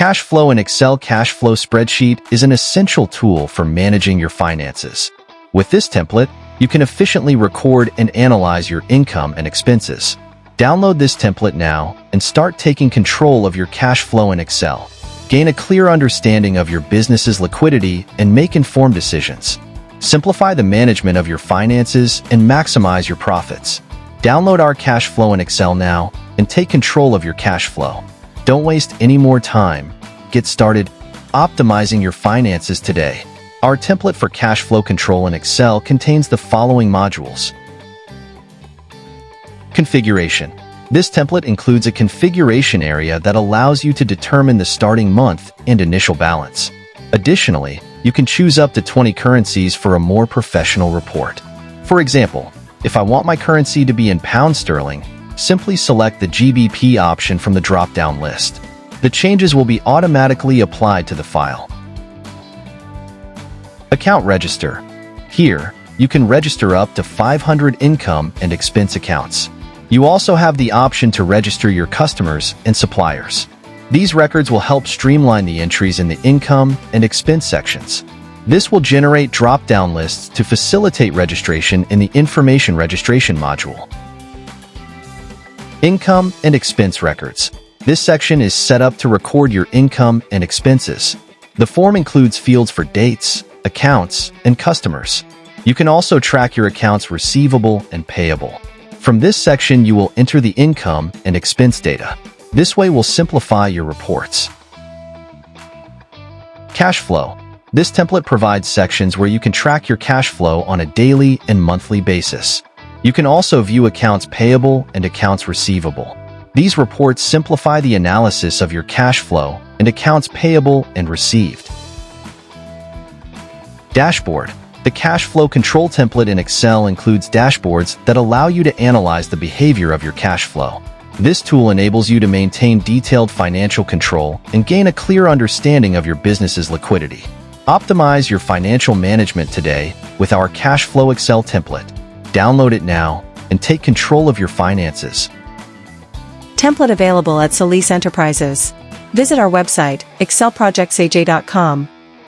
Cash Flow in Excel Cash Flow Spreadsheet is an essential tool for managing your finances. With this template, you can efficiently record and analyze your income and expenses. Download this template now and start taking control of your cash flow in Excel. Gain a clear understanding of your business's liquidity and make informed decisions. Simplify the management of your finances and maximize your profits. Download our Cash Flow in Excel now and take control of your cash flow. Don't waste any more time. Get started optimizing your finances today. Our template for cash flow control in Excel contains the following modules. Configuration. This template includes a configuration area that allows you to determine the starting month and initial balance. Additionally, you can choose up to 20 currencies for a more professional report. For example, if I want my currency to be in pound sterling, simply select the GBP option from the drop-down list. The changes will be automatically applied to the file. Account Register. Here, you can register up to 500 income and expense accounts. You also have the option to register your customers and suppliers. These records will help streamline the entries in the income and expense sections. This will generate drop-down lists to facilitate registration in the Information Registration module. Income and Expense Records. This section is set up to record your income and expenses. The form includes fields for dates, accounts, and customers. You can also track your accounts receivable and payable. From this section, you will enter the income and expense data. This way will simplify your reports. Cash Flow. This template provides sections where you can track your cash flow on a daily and monthly basis. You can also view accounts payable and accounts receivable. These reports simplify the analysis of your cash flow and accounts payable and received. Dashboard. The cash flow control template in Excel includes dashboards that allow you to analyze the behavior of your cash flow. This tool enables you to maintain detailed financial control and gain a clear understanding of your business's liquidity. Optimize your financial management today with our Cash Flow Excel template. Download it now and take control of your finances. Template available at Solis Enterprises. Visit our website, excelprojectsaj.com.